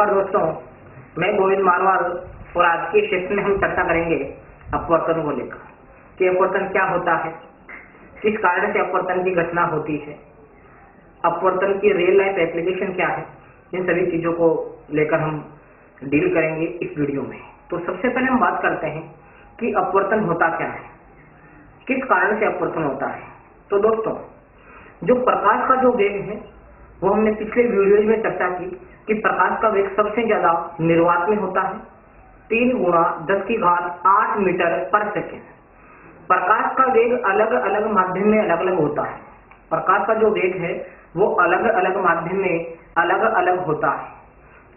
नमस्कार दोस्तों, मैं गोविंद मारवाल और आज के सेशन में हम चर्चा करेंगे अपवर्तन को लेकर कि अपवर्तन क्या होता है, किस कारण से अपवर्तन की घटना होती है, अपवर्तन की रियल लाइफ एप्लीकेशन क्या है। इन सभी चीजों को लेकर हम डील करेंगे इस वीडियो में। तो सबसे पहले हम बात करते हैं कि अपवर्तन होता क्या है, किस कारण से अपवर्तन होता है। तो दोस्तों, जो प्रकाश का जो वेग है वो हमने पिछले वीडियो में चर्चा की कि प्रकाश का वेग सबसे ज्यादा निर्वात में होता है 3 × 10⁸ मीटर पर सेकेंड। प्रकाश का वेग अलग अलग माध्यम में अलग अलग होता है। प्रकाश का जो वेग है वो अलग अलग माध्यम में अलग अलग होता है।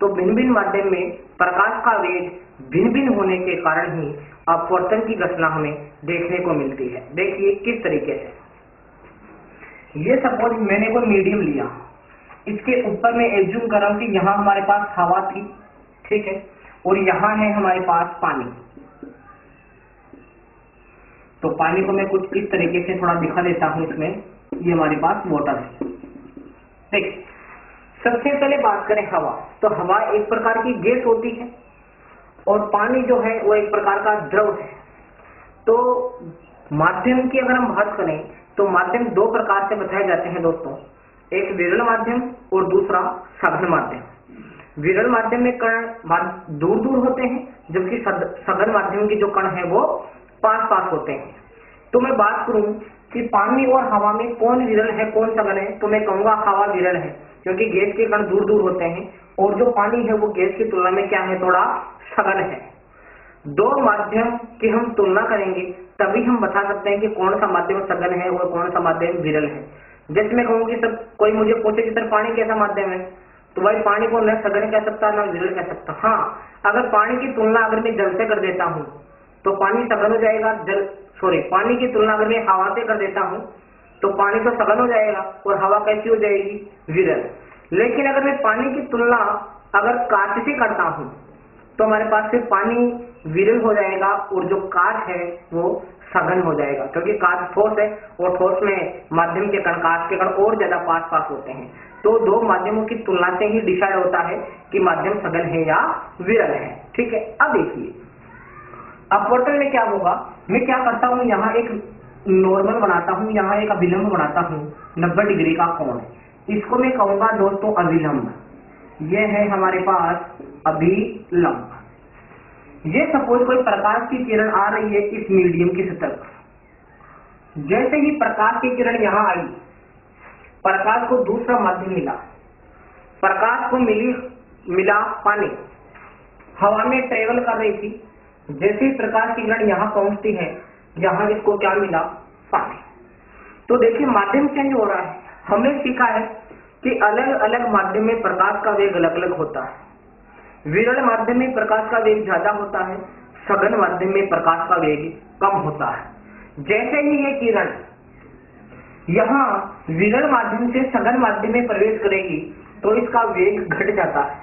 तो भिन्न भिन्न माध्यम में प्रकाश का वेग भिन्न भिन्न होने के कारण ही अपवर्तन की घटना हमें देखने को मिलती है। देखिए किस तरीके से, ये सपोज मैंने कोई मीडियम लिया, इसके ऊपर मैं एज्यूम कर रहा हूं कि यहाँ हमारे पास हवा थी, ठीक है, और यहाँ है हमारे पास पानी। तो पानी को मैं कुछ इस तरीके से थोड़ा दिखा देता हूं इसमें। ये हमारे पास वाटर है। ठीक, सबसे पहले बात करें हवा, तो हवा एक प्रकार की गैस होती है और पानी जो है वो एक प्रकार का द्रव है। तो माध्यम की अगर हम बात करें तो माध्यम 2 प्रकार से बताए जाते हैं दोस्तों, एक विरल माध्यम और दूसरा सघन माध्यम। विरल माध्यम में कण दूर दूर होते हैं, जबकि सघन माध्यम के जो कण है वो पास पास होते हैं। तो मैं बात करूं कि पानी और हवा में कौन विरल है कौन सघन है, तो मैं कहूंगा हवा विरल है, क्योंकि गैस के कण दूर दूर होते हैं और जो पानी है वो गैस की तुलना में क्या है, थोड़ा सघन है। 2 माध्यम की हम तुलना करेंगे तभी हम बता सकते हैं कि कौन सा माध्यम सघन है और कौन सा माध्यम विरल है। जैसे मैं कहूंगी, सब कोई मुझे पूछे कि सर पानी कैसा माध्यम है, तो भाई पानी को न सघन कह सकता न विरल कह सकता। हाँ, अगर पानी की तुलना अगर मैं जल से कर देता हूँ तो पानी सघन हो जाएगा। पानी की तुलना अगर मैं हवा से कर देता हूँ तो पानी तो सघन हो जाएगा और हवा कैसी हो जाएगी, विरल। लेकिन अगर मैं पानी की तुलना अगर कांच से करता हूँ तो हमारे पास से पानी विरल हो जाएगा और जो कांच है वो सघन हो जाएगा, क्योंकि कांच ठोस है और ठोस में माध्यम के कण, कांच के कण और ज्यादा पास पास होते हैं। तो 2 माध्यमों की तुलना से ही डिसाइड होता है कि माध्यम सघन है या विरल है। ठीक है, अब देखिए अपवर्तन में क्या होगा। मैं क्या करता हूँ, यहाँ एक नॉर्मल बनाता हूँ, यहाँ एक अभिलंब बनाता हूँ 90 डिग्री का कोण। इसको मैं कहूंगा दोस्तों अभिलंब। ये है हमारे पास अभिलंब। ये सपोज कोई प्रकाश की किरण आ रही है इस मीडियम की सतह पर। जैसे ही प्रकाश की किरण यहाँ आई, प्रकाश को दूसरा माध्यम मिला, प्रकाश को मिला पानी, हवा में ट्रेवल कर रही थी। जैसे ही प्रकाश की किरण यहाँ पहुंचती है, यहाँ इसको क्या मिला, पानी। तो देखिए माध्यम चेंज हो रहा है। हमने सीखा है कि अलग अलग माध्यम में प्रकाश का वेग अलग अलग होता है। विरल माध्यम में प्रकाश का वेग ज्यादा होता है, सघन माध्यम में प्रकाश का वेग कम होता है। जैसे ही ये किरण यहाँ विरल माध्यम से सघन माध्यम में प्रवेश करेगी तो इसका वेग घट जाता है,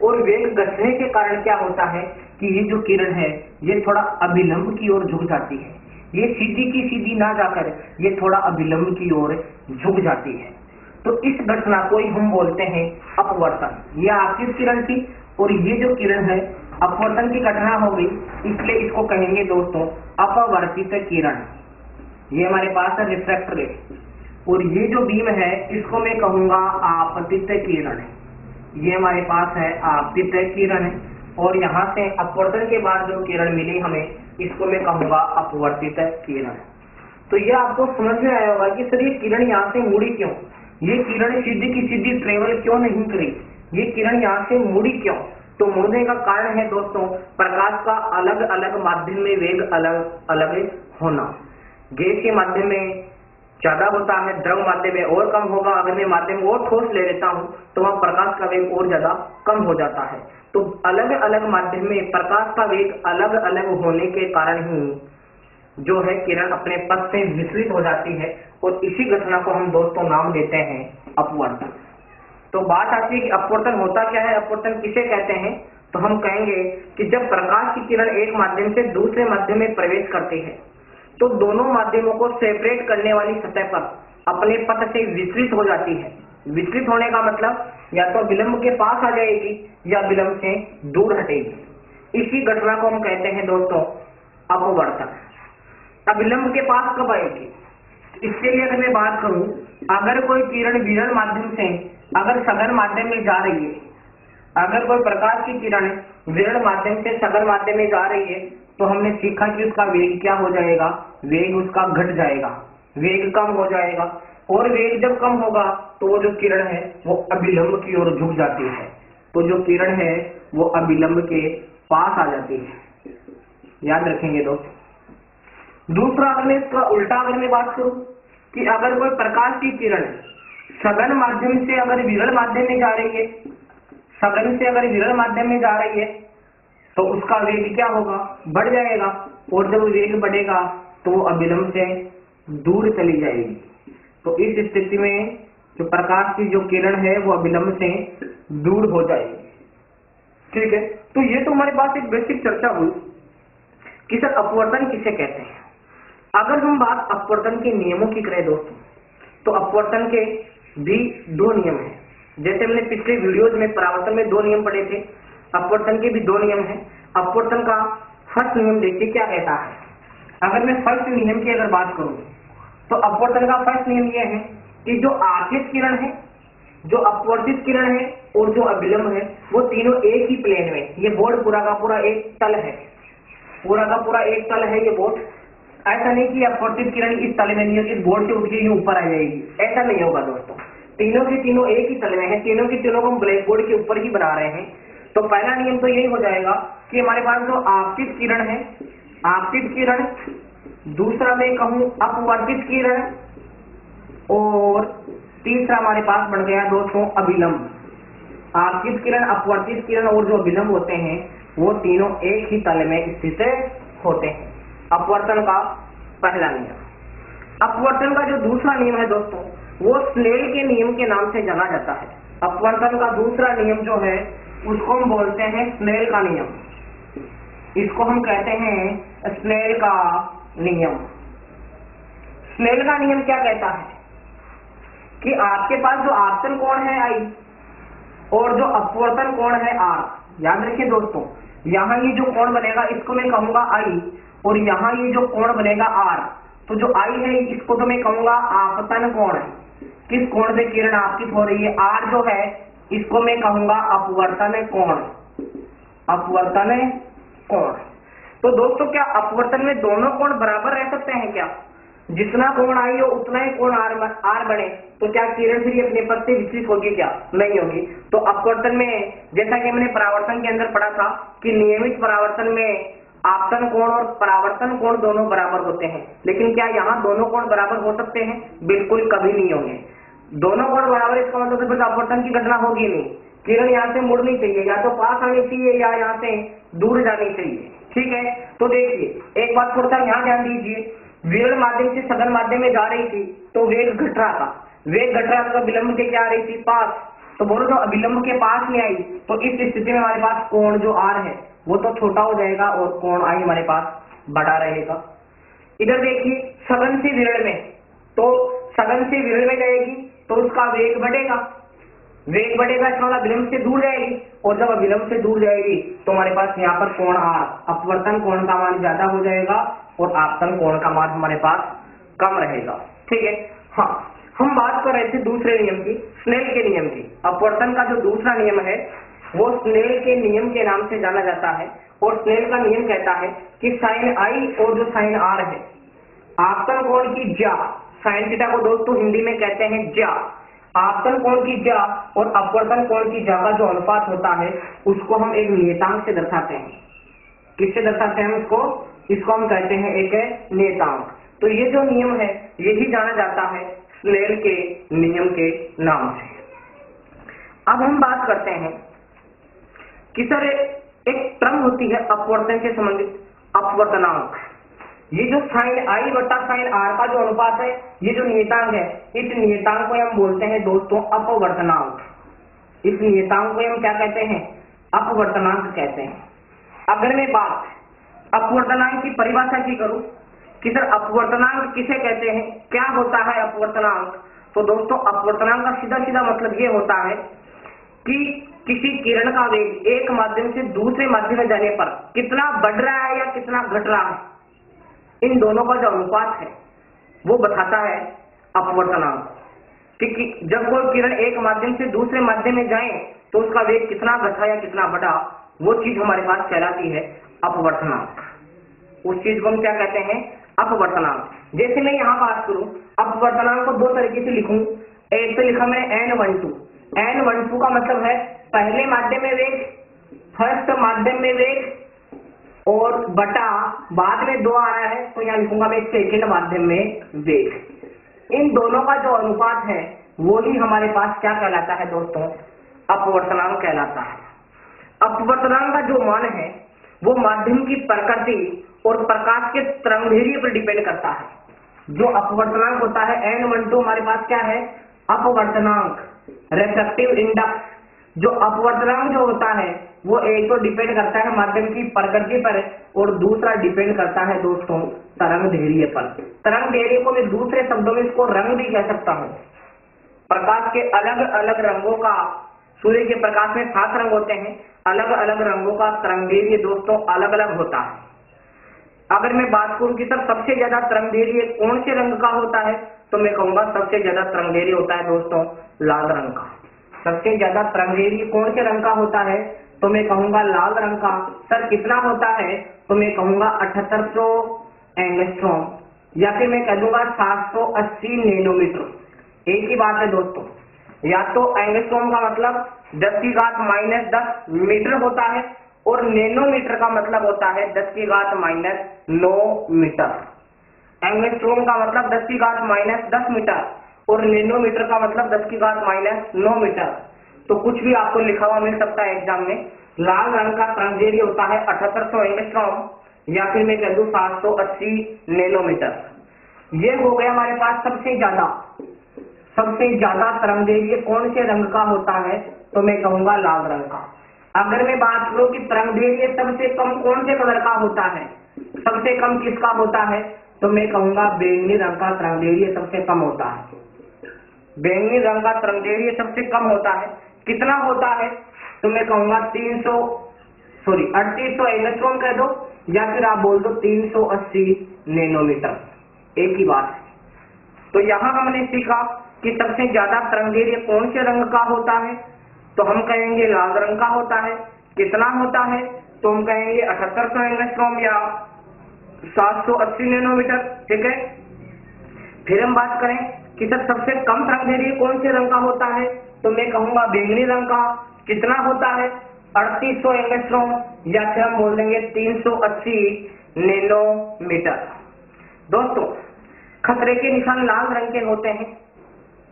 और वेग घटने के कारण क्या होता है कि ये जो किरण है ये थोड़ा अभिलंब की ओर झुक जाती है। ये सीधी की सीधी ना जाकर ये थोड़ा अभिलंब की ओर झुक जाती है। तो इस घटना को ही हम बोलते हैं अपवर्तन। ये आपकी किरण थी और ये जो किरण है अपवर्तन की घटना हो गई, इसलिए इसको कहेंगे दोस्तों अपवर्तित किरण। ये हमारे पास है रिफ्रैक्टर रे, और ये जो बीम है इसको मैं कहूंगा आपतित किरण। ये हमारे पास है आपतित किरण है, और यहाँ से अपवर्तन के बाद जो किरण मिली हमें, इसको मैं कहूंगा अपवर्तित किरण। तो ये आपको समझ में आया होगा कि सर ये किरण यहाँ से मुड़ी क्यों, ये किरण सीधी की सीधी ट्रेवल क्यों नहीं करी, ये किरण यहाँ से मुड़ी क्यों। तो मुड़ने का कारण है दोस्तों प्रकाश का अलग अलग माध्यम में वेग अलग अलग होना। गैस के माध्यम में ज्यादा होता है, द्रव माध्यम में और कम होगा। अगर मैं माध्यम और ठोस ले लेता हूं तो वहां प्रकाश का वेग और ज्यादा कम हो जाता है। तो अलग अलग माध्यम में प्रकाश का वेग अलग अलग होने के कारण ही जो है किरण अपने पथ से विचलित हो जाती है, और इसी घटना को हम दोस्तों नाम देते हैं अपवर्तन। तो बात आती है कि अपवर्तन होता क्या है, अपवर्तन किसे कहते हैं। तो हम कहेंगे कि जब प्रकाश की किरण एक माध्यम से दूसरे माध्यम में प्रवेश करती है तो दोनों माध्यमों को सेपरेट करने वाली सतह पर अपने पथ से विचलित हो जाती है। विचलित होने का मतलब या तो विलंब के पास आ जाएगी या विलंब से दूर हटेगी। इसी घटना को हम कहते हैं दोस्तों अपवर्तन। अब विलंब के पास कब आएगी, इसके लिए अगर मैं बात करूं, अगर कोई किरण विरल माध्यम से अगर सघन माध्यम में जा रही है, अगर कोई प्रकाश की किरण विरल माध्यम से सघन माध्यम में जा रही है, तो हमने सीखा कि उसका वेग क्या हो जाएगा, वेग उसका घट जाएगा, वेग कम हो जाएगा। और वेग जब कम होगा तो वो जो किरण है वो अभिलंब की ओर झुक जाती है, तो जो किरण है वो अभिलंब के पास आ जाती है। याद रखेंगे दोस्तों। दूसरा, अगर मैं इसका उल्टा अगर मैं बात करूं कि अगर कोई प्रकाश की किरण सघन माध्यम से अगर विरल माध्यम में जा रही है, सघन से अगर विरल माध्यम में जा रही है, तो उसका वेग क्या होगा, बढ़ जाएगा। और जब वेग बढ़ेगा तो वो अभिलंब से दूर चली जाएगी। तो इस स्थिति में जो प्रकाश की जो किरण है वो अभिलंब से दूर हो जाएगी। ठीक है, तो ये तो हमारे पास एक बेसिक चर्चा हुई कि सर अपवर्तन किसे कहते हैं। अगर हम बात अपवर्तन के नियमों की करें दोस्तों, तो अपवर्तन के भी दो नियम हैं। जैसे हमने पिछले वीडियोज में परावर्तन में दो नियम पढ़े थे, अपवर्तन के भी दो नियम हैं। अपवर्तन का फर्स्ट नियम देखिए क्या कहता है। अगर मैं फर्स्ट नियम की अगर बात करूं तो अपवर्तन का फर्स्ट नियम यह है कि जो आपतित किरण है, जो अपवर्तित किरण है और जो अभिलंब है, वो तीनों एक ही प्लेन में, ये बोर्ड पूरा का पूरा एक तल है, पूरा का पूरा एक तल है ये बोर्ड। ऐसा नहीं कि अपवर्तित किरण इस तल में नहीं है, इस बोर्ड से उठ के ऊपर आ जाएगी, ऐसा नहीं होगा दोस्तों। तीनों के तीनों एक ही तल में है, तीनों के तीनों को हम ब्लैक बोर्ड के ऊपर ही बना रहे हैं। तो पहला नियम तो यही हो जाएगा कि हमारे पास जो आपतित किरण है, आपतित किरण, दूसरा मैं कहूं अपवर्तित किरण, और तीसरा हमारे पास बन गया दोस्तों अभिलंब। आपतित किरण, अपवर्तित किरण और जो अभिलंब होते हैं वो तीनों एक ही तल में स्थित होते हैं। अपवर्तन का पहला नियम। अपवर्तन का जो दूसरा नियम है दोस्तों वो स्नेल के नियम के नाम से जाना जाता है। अपवर्तन का दूसरा नियम जो है उसको हम बोलते हैं स्नेल का नियम, इसको हम कहते हैं स्नेल का नियम। स्नेल का नियम क्या कहता है कि आपके पास जो आपतन कोण है I और जो अपवर्तन कोण है R, याद रखिए दोस्तों, यहाँ ये जो कोण बनेगा इसको मैं कहूंगा I, और यहाँ ये जो कोण बनेगा R, तो जो I है इसको तो मैं कहूंगा आपतन कोण। किस कोण से किरण आपतित हो रही है, R जो है इसको मैं कहूंगा अपवर्तन कोण, अपवर्तन कोण। तो दोस्तों क्या अपवर्तन में दोनों कोण बराबर रह सकते हैं क्या? जितना कोण I हो उतना ही कोण R बने, तो क्या किरण फिर अपने पद से विचलित होगी क्या? नहीं होगी। तो अपवर्तन में जैसा कि हमने परावर्तन के अंदर पढ़ा था कि नियमित परावर्तन में आपतन कोण और परावर्तन कोण दोनों बराबर होते हैं, लेकिन क्या यहाँ दोनों कोण बराबर हो सकते हैं? बिल्कुल कभी नहीं होंगे। दोनों कोण बराबर, इसका मतलब फिर अपवर्तन की घटना होगी नहीं, किरण यहाँ से मुड़नी चाहिए, या तो पास आनी चाहिए या यहाँ से दूर जानी चाहिए। ठीक है, तो देखिए एक बात थोड़ा सा यहाँ ध्यान दीजिए, विरल माध्यम से सघन माध्यम में जा रही थी तो वेग घट रहा था, वेग घट रहा था तो विलंब के क्या आ रही थी, पास। तो बोलो तो अभिलंब के पास में आई, तो इस स्थिति में हमारे पास कोण जो R है वो तो छोटा हो जाएगा और कोण I हमारे पास बड़ा रहेगा। इधर देखिए सघन से विरल में, तो सघन से विरल में जाएगी तो उसका वेग बढ़ेगा, वेग बढ़ेगा इसका मतलब विलंब से दूर जाएगी, और जब विलंब से दूर जाएगी तो हमारे पास यहाँ पर कोण R, अपवर्तन कोण का मान ज्यादा हो जाएगा और आपतन कोण का मान हमारे पास कम रहेगा। ठीक है, हाँ हम बात कर रहे थे दूसरे नियम की, स्नेल के नियम की। अपवर्तन का जो दूसरा नियम है वो स्नेल के नियम के नाम से जाना जाता है, और स्नेल का नियम कहता है कि साइन I और जो साइन R है, आपतन कोण की ज्या, साइन थीटा को दोस्तों हिंदी में कहते हैं ज्या, आपतन कोण की ज्या और अपवर्तन कोण की ज्या का जो अनुपात होता है उसको हम एक नियतांक से दर्शाते हैं। किससे दर्शाते हैं उसको? इसको हम कहते हैं एक नियतांक। तो ये जो नियम है यही जाना जाता है स्नेल के नियम के नाम से। अब हम बात करते हैं कि सर एक टर्म होती है अपवर्तन से संबंधित, अपवर्तनांक। ये जो साइन I बटा साइन R का जो अनुपात है, ये जो नियतांक है, इस नियतांक को हम बोलते हैं दोस्तों अपवर्तनांक। इस नियतांक को हम क्या कहते हैं? अपवर्तनांक कहते हैं। अगर मैं बात अपवर्तनांक की परिभाषा की करूं कि सर अपवर्तनांक किसे कहते हैं, क्या होता है अपवर्तनांक, तो दोस्तों अपवर्तनांक का सीधा सीधा मतलब ये होता है कि किसी किरण का वेग एक माध्यम से दूसरे माध्यम में जाने पर कितना बढ़ रहा है या कितना घट रहा है, इन दोनों का जो अनुपात है वो बताता है अपवर्तनांक। कि जब कोई किरण एक माध्यम से दूसरे माध्यम में जाए तो उसका वेग कितना घटा या कितना बढ़ा, वो चीज हमारे पास कहलाती है अपवर्तनांक। उस चीज को हम क्या कहते हैं? अपवर्तनांक। जैसे मैं यहाँ बात करूं, अपवर्तनांक को दो तरीके से लिखूं। एक तो लिखा मैं N12। N12 का मतलब है पहले माध्यम में वेग, फर्स्ट माध्यम में वेग, और बटा बाद में 2 आ रहा है तो यहाँ लिखूंगा मैं सेकेंड माध्यम में वेग। इन दोनों का जो अनुपात है वो ही हमारे पास क्या कहलाता है दोस्तों? अपवर्तनांक कहलाता है। अपवर्तनांक का जो मान है वो माध्यम की प्रकृति और प्रकाश के तरंगदैर्घ्य पर डिपेंड करता है। जो अपवर्तनांक होता है N12 हमारे पास क्या है? अपवर्तनांक, रिफ्रैक्टिव इंडेक्स। जो अपवर्तनांक जो होता है वो एक तो डिपेंड करता है माध्यम की प्रकृति पर और दूसरा डिपेंड करता है दोस्तों तरंगदैर्घ्य पर। तरंगदैर्घ्य को मैं दूसरे शब्दों में इसको रंग भी कह सकता हूँ। प्रकाश के अलग अलग रंगों का, सूर्य के प्रकाश में 7 रंग होते हैं, अलग अलग रंगों का तरंगदैर्घ्य दोस्तों अलग अलग होता है। अगर मैं बात करूं कि सर सबसे ज्यादा तरंगदैर्घ्य कौन से रंग का होता है, तो मैं कहूंगा सबसे ज्यादा तरंगदैर्घ्य होता है दोस्तों लाल रंग का। सबसे ज्यादा तरंगदैर्घ्य कौन से रंग का होता है, तो मैं कहूंगा लाल रंग का। सर कितना होता है, तो मैं कहूंगा 7800 एंगस्ट्रॉम, या फिर मैं कह दूंगा 780 नैनोमीटर। एक ही बात है दोस्तों। या तो एंगस्ट्रॉम का मतलब 10⁻⁻10 मीटर होता है और नैनोमीटर का मतलब होता है 10⁻9 मीटर। एंगस्ट्रॉम का मतलब 10⁻10 मीटर और नैनोमीटर का मतलब 10⁻9 मीटर। तो कुछ भी आपको लिखा हुआ मिल सकता है एग्जाम में। लाल रंग का तरंगदैर्घ्य होता है 7800 एंगस्ट्रॉम या फिर मैं कह दूं 780 नैनोमीटर। ये हो गया हमारे पास सबसे ज्यादा तरंगदैर्घ्य कौन से रंग का होता है, तो मैं कहूंगा लाल रंग का। अगर मैं बात करूं कि तरंगदैर्घ्य सबसे कम कौन से कलर का होता है, सबसे कम किसका होता है, तो मैं कहूंगा बैंगनी रंग का तरंगदैर्घ्य सबसे कम होता है। बैंगनी रंग का तरंगदैर्घ्य सबसे कम होता है। कितना होता है, तो मैं कहूंगा 3800 एंगस्ट्रॉम कह दो या फिर आप बोल दो 380 नैनोमीटर, एक ही बात है। तो यहाँ हमने सीखा कि सबसे ज्यादा तरंगदैर्घ्य कौन से रंग का होता है, तो हम कहेंगे लाल रंग का होता है। कितना होता है, तो हम कहेंगे 7800 एंगस्ट्रॉम या 780 नैनोमीटर, ठीक है। फिर हम बात करें कि सर सबसे कम तरंगदैर्घ्य कौन से रंग का होता है, तो मैं कहूंगा बैंगनी रंग का। कितना होता है, 3800 एंगस्ट्रॉम या फिर हम बोल देंगे 380 नैनोमीटर। दोस्तों खतरे के निशान लाल रंग के होते हैं।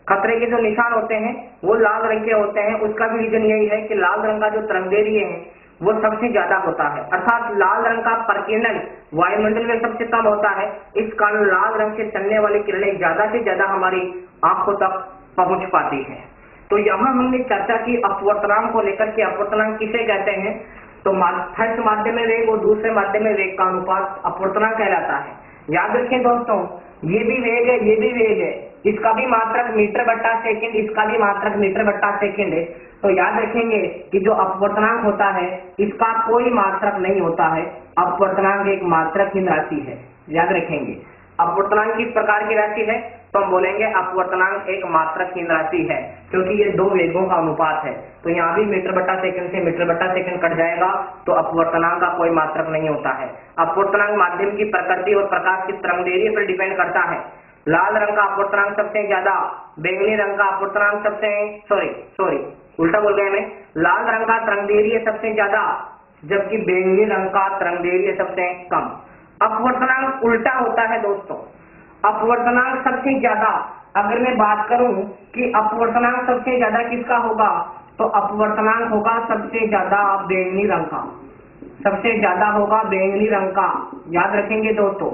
खतरे के जो निशान होते हैं वो लाल रंग के होते हैं। उसका भी रीजन यही है कि लाल रंग का जो तरंगदैर्घ्य है वो सबसे ज्यादा होता है, अर्थात लाल रंग का प्रकीर्णन वायुमंडल में सबसे कम होता है। इस कारण लाल रंग से चलने वाली किरणें ज्यादा से ज्यादा हमारी आंखों तक पहुंच पाती है। तो यहाँ हमने चर्चा की अपवर्तनांक को लेकर के। अपवर्तनांक किसे कहते हैं, तो फर्स्ट माध्यम में वेग और दूसरे माध्यम में वेग का अनुपात अपवर्तनांक कहलाता है। याद रखें दोस्तों, ये भी वेग है, ये भी वेग है, इसका भी मात्रक मीटर बट्टा सेकेंड, इसका भी मात्रक मीटर बट्टा सेकेंड है। तो याद रखेंगे कि जो अपवर्तनांक होता है इसका कोई मात्रक नहीं होता है। अपवर्तनांक एक मात्रकहीन राशि है, याद रखेंगे। अपवर्तनांक किस प्रकार की राशि है, तो हम बोलेंगे अपवर्तनांक एक मात्रकहीन राशि है, क्योंकि ये दो वेगों का अनुपात है। तो यहाँ भी मीटर बट्टा सेकंड से मीटर बट्टा सेकंड कट जाएगा, तो अपवर्तनांक का कोई मात्रक नहीं होता है। अपवर्तनांक माध्यम की प्रकृति और प्रकाश की तरंगदैर्घ्य पर डिपेंड करता है। लाल रंग का अपवर्तनांक सबसे ज्यादा, बैंगनी रंग का अपवर्तनांक सबसे उल्टा बोल गया मैं। लाल रंग का तरंगदैर्घ्य सबसे ज्यादा, जबकि बैंगनी रंग का तरंगदैर्घ्य सबसे कम। अपवर्तनांक उल्टा होता है दोस्तों। अपवर्तनांक सबसे ज्यादा, अगर मैं बात करूं कि अपवर्तनांक सबसे ज्यादा किसका होगा, तो अपवर्तनांक होगा सबसे ज्यादा बैंगनी रंग का। सबसे ज्यादा होगा बैंगनी रंग का, याद रखेंगे दोस्तों।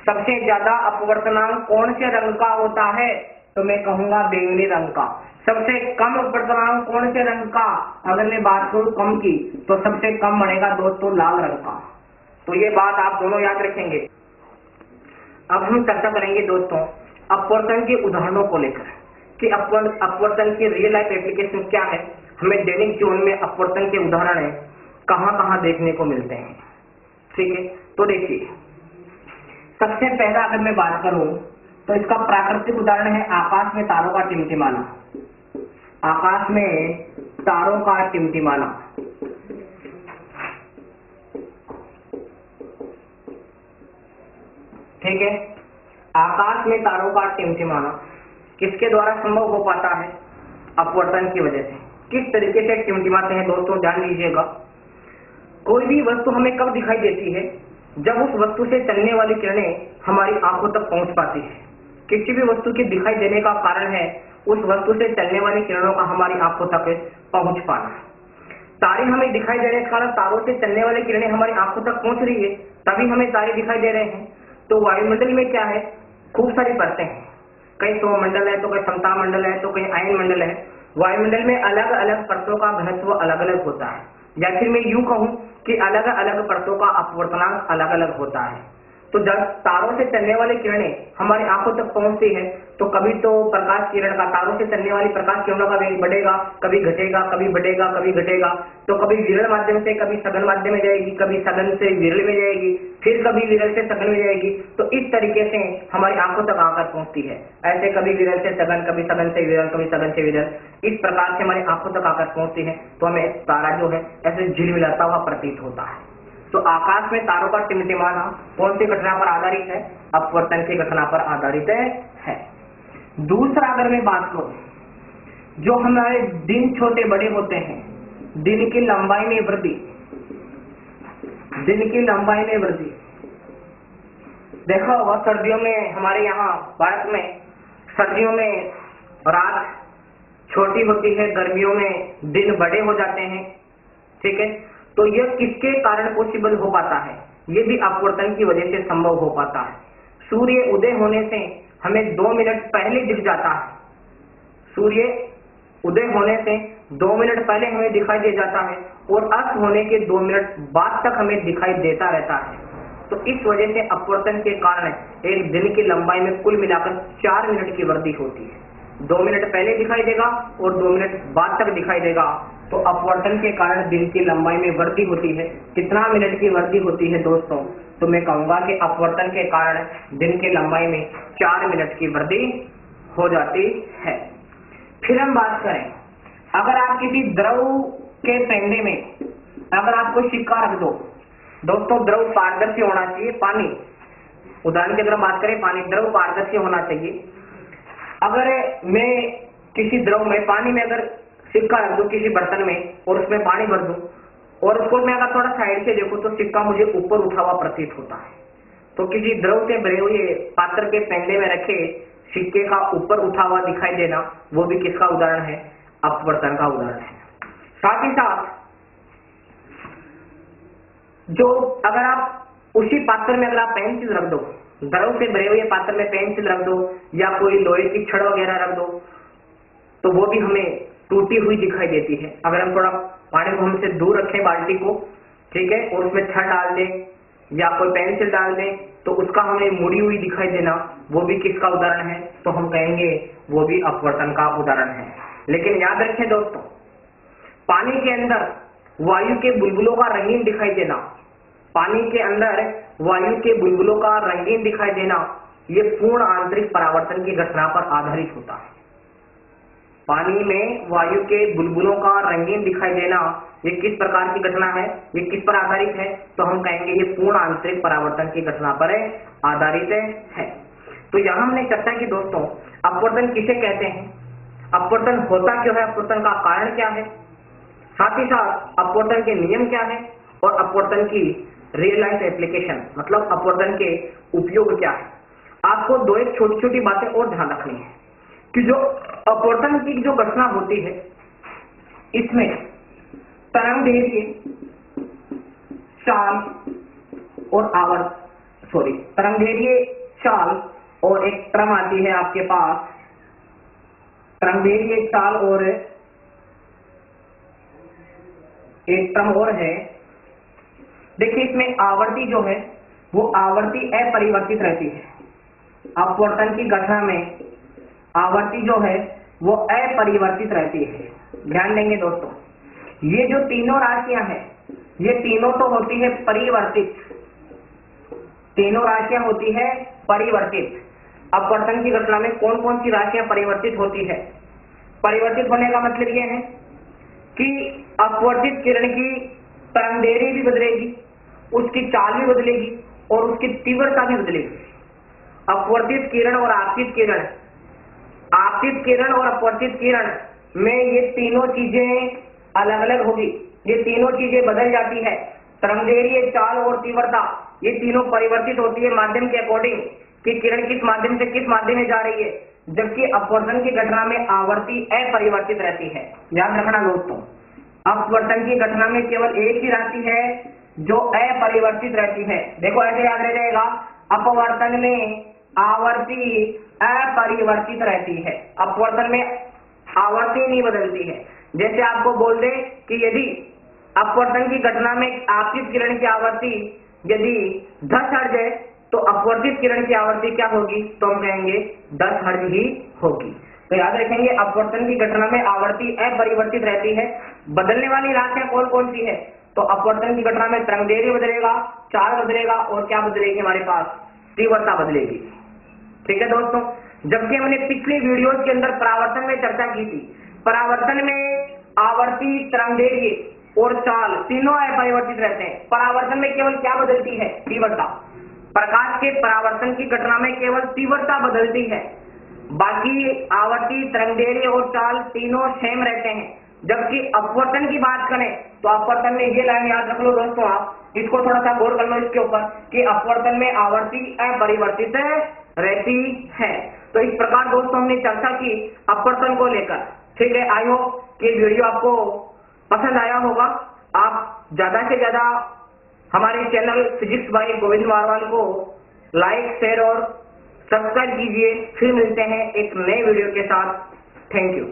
सबसे ज्यादा अपवर्तनांक कौन से रंग का होता है, तो मैं कहूंगा बैंगनी रंग का। सबसे कम अपवर्तनांक कौन से रंग का, अगर मैं बात करूं कम की, तो सबसे कम बनेगा दोस्तों लाल रंग का। तो ये बात आप दोनों याद रखेंगे। अब हम चर्चा करेंगे दोस्तों अपवर्तन के उदाहरणों को लेकर कि अपवर्तन की रियल लाइफ एप्लीकेशन क्या है। हमें दैनिक जीवन में अपवर्तन के उदाहरण कहाँ कहाँ देखने को मिलते हैं। ठीक है, तो देखिए सबसे पहला अगर मैं बात करूं तो इसका प्राकृतिक उदाहरण है आकाश में तारों का टिमटिमाना। आकाश में तारों का टिमटिमाना। ठीक है, आकाश में तारों का टिमटिमाना किसके द्वारा संभव हो पाता है? अपवर्तन की वजह से। किस तरीके से टिमटिमाते हैं दोस्तों, जान लीजिएगा। कोई भी वस्तु हमें कब दिखाई देती है? जब उस वस्तु से चलने वाली किरणें हमारी आंखों तक पहुंच पाती है। किसी भी वस्तु के दिखाई देने का कारण है उस वस्तु से चलने वाली किरणों का हमारी आंखों तक पहुंच पाना। तारे हमें दिखाई देने के कारण तारों से चलने वाली किरणें हमारी आंखों तक पहुंच रही है, तभी हमें तारे दिखाई दे रहे हैं। तो वायुमंडल में क्या है? खूब सारी परतें हैं। कहीं सौरमंडल है, तो कहीं समता मंडल है, तो कहीं आयन मंडल है। वायुमंडल में अलग अलग परतों का घनत्व अलग अलग होता है, या फिर मैं यूं कहूं कि अलग अलग परतों का अपवर्तनांक अलग अलग होता है। तो जब तारों से चलने वाली किरणें हमारी आंखों तक पहुंचती है तो कभी तो प्रकाश किरण का, तारों से चलने वाली प्रकाश किरणों का वेग बढ़ेगा, कभी घटेगा, कभी बढ़ेगा, कभी घटेगा। तो कभी विरल माध्यम से कभी सघन माध्यम में जाएगी, कभी सघन से विरल में जाएगी, फिर कभी विरल से सघन में जाएगी। तो इस तरीके से हमारी आंखों तक आकर पहुंचती है। ऐसे कभी विरल से सघन, कभी सघन से विरल, कभी सघन से विरल, इस प्रकार से हमारी आंखों तक आकर पहुंचती है। तो हमें तारा जो है ऐसे झिलमिलाता हुआ प्रतीत होता है। तो आकाश में तारों का टिमटिमाना कौन सी घटना पर आधारित है? अपवर्तन की घटना पर आधारित है। दूसरा अगर मैं बात करूं, जो हमारे दिन छोटे बड़े होते हैं, दिन की लंबाई में वृद्धि, दिन की लंबाई में वृद्धि। देखो वह सर्दियों में हमारे यहाँ भारत में सर्दियों में रात छोटी होती है, गर्मियों में दिन बड़े हो जाते हैं। ठीक है, तो यह किसके कारण पॉसिबल हो पाता है? ये भी अपवर्तन की वजह से संभव हो पाता है। सूर्य उदय होने से हमें 2 मिनट पहले दिख जाता है। सूर्य उदय होने से 2 मिनट पहले हमें दिखाई दे जाता है और अस्त होने के 2 मिनट बाद तक हमें दिखाई देता रहता है। तो इस वजह से अपवर्तन के कारण एक दिन की लंबाई में कुल मिलाकर 4 मिनट की वृद्धि होती है। 2 मिनट पहले दिखाई देगा और 2 मिनट बाद तक दिखाई देगा। तो अपवर्तन के कारण दिन की लंबाई में वृद्धि होती है। कितना मिनट की वृद्धि होती है दोस्तों? तो मैं कहूंगा कि अपवर्तन के कारण दिन की लंबाई में 4 मिनट की वृद्धि हो जाती है। फिर हम बात करें, अगर आप किसी द्रव के पेंडे में अगर आप कोई सिक्का रख दो, दोस्तों द्रव पारदर्शी होना चाहिए। पानी, उदाहरण की तरफ बात करें, पानी द्रव पारदर्शी होना चाहिए। अगर मैं किसी द्रव में, पानी में अगर सिक्का रख दूं किसी बर्तन में और उसमें पानी भर दूं और उसको मैं अगर थोड़ा साइड से देखूं तो सिक्का मुझे ऊपर उठा हुआ प्रतीत होता है। तो किसी द्रव से भरे हुए पात्र के पेंडे में रखे सिक्के का ऊपर उठा हुआ दिखाई देना, वो भी किसका उदाहरण है? अपवर्तन का उदाहरण है। साथ ही साथ जो अगर आप उसी पात्र में अगर आप पेंसिल रख दो, द्रव से भरे हुए पात्र में पेंसिल रख दो या कोई लोहे की छड़ वगैरह रख दो, तो वो भी हमें टूटी हुई दिखाई देती है। अगर हम थोड़ा पानी को हमसे दूर रखें बाल्टी को, ठीक है, और उसमें छड़ डाल दें या कोई पेंसिल डाल दें तो उसका हमें मुड़ी हुई दिखाई देना, वो भी किसका उदाहरण है? तो हम कहेंगे वो भी अपवर्तन का उदाहरण है। लेकिन याद रखें दोस्तों, पानी के अंदर वायु के बुलबुलों का रंगीन दिखाई देना, पानी के अंदर वायु के बुलबुलों का रंगीन दिखाई देना, ये पूर्ण आंतरिक परावर्तन की घटना पर आधारित होता है। पानी में वायु के बुलबुलों का रंगीन दिखाई देना, ये किस प्रकार की घटना है? ये किस पर आधारित है? तो हम कहेंगे ये पूर्ण आंतरिक परावर्तन की घटना पर आधारित है। तो यहाँ हमने चर्चा की दोस्तों, अपवर्तन किसे कहते हैं, अपवर्तन होता क्यों है, अपवर्तन का कारण क्या है, साथ ही साथ अपवर्तन के नियम क्या है और अपवर्तन की रियल लाइफ एप्लीकेशन, मतलब अपवर्तन के उपयोग क्या है। आपको दो एक छोटी छोटी बातें और ध्यान रखनी है कि जो अपवर्तन की जो घटना होती है इसमें तरंगदैर्घ्य, चाल और तरंगदैर्घ्य, चाल और एक टर्म आती है आपके पास, तरंगदैर्घ्य, चाल और एक टर्म और है। देखिए इसमें आवर्ती जो है वो आवर्ती अपरिवर्तित रहती है। अपवर्तन की घटना में आवर्ती जो है वो अपरिवर्तित रहती है। ध्यान देंगे दोस्तों, ये जो तीनों राशियां हैं ये तीनों तो होती है परिवर्तित, तीनों राशियां होती है परिवर्तित। अपवर्तन की घटना में कौन कौन सी राशियां परिवर्तित होती है? परिवर्तित होने का मतलब यह है कि अपवर्तित किरण की तरंगदैर्घ्य भी बदलेगी, उसकी चाल भी बदलेगी और उसकी तीव्रता भी बदलेगी। अपवर्तित किरण और आपतित किरण, आपतित किरण और अपवर्तित किरण में ये तीनों चीजें अलग अलग होगी, ये तीनों चीजें बदल जाती है। तरंगदैर्घ्य, चाल और तीव्रता ये तीनों परिवर्तित होती है माध्यम के अकॉर्डिंग कि किरण किस माध्यम से किस माध्यम में जा रही है, जबकि अपवर्तन की घटना में आवर्ती अपरिवर्तित रहती है। याद रखना दोस्तों, अपवर्तन की घटना में केवल एक ही राशि है जो अपरिवर्तित रहती है। देखो ऐसे याद रह जाएगा, अपवर्तन में आवर्ती अपरिवर्तित रहती है, अपवर्तन में आवर्ती नहीं बदलती है। जैसे आपको बोल दे कि यदि अपवर्तन की घटना में आपतित किरण की आवर्ती यदि 10 हर्ट्ज है तो अपवर्तित किरण की आवर्ती क्या होगी? तो हम कहेंगे 10 हर्ट्ज ही होगी। तो याद रखेंगे, अपवर्तन की घटना में आवर्ती अपरिवर्तित रहती है। बदलने वाली राशियां कौन कौन सी है? तो अपवर्तन की घटना में तरंगदैर्घ्य बदलेगा, चाल बदलेगा और क्या बदलेगी? हमारे पास तीव्रता बदलेगी। ठीक है दोस्तों, जबकि हमने पिछले वीडियोस के अंदर परावर्तन में चर्चा की थी, परावर्तन में आवर्ती, तरंगदैर्घ्य और चाल तीनों अपरिवर्तित रहते हैं। परावर्तन में केवल क्या बदलती है? तीव्रता। प्रकाश के परावर्तन की घटना में केवल तीव्रता बदलती है, बाकी आवर्ती, तरंगदैर्घ्य और चाल तीनों सेम रहते हैं। जबकि अपवर्तन की बात करें तो अपवर्तन में ये लाइन याद रख लो दोस्तों, आप इसको थोड़ा सा गौर कर लो इसके ऊपर कि अपवर्तन में आवर्ती अपरिवर्तित रहती है। तो इस प्रकार दोस्तों हमने चर्चा की अपवर्तन को लेकर। ठीक है, आई होप कि वीडियो आपको पसंद आया होगा। आप ज्यादा से ज्यादा हमारे channel physics bye Govind Marwal को लाइक, शेयर और सब्सक्राइब कीजिए। फिर मिलते हैं एक नए वीडियो के साथ। Thank you.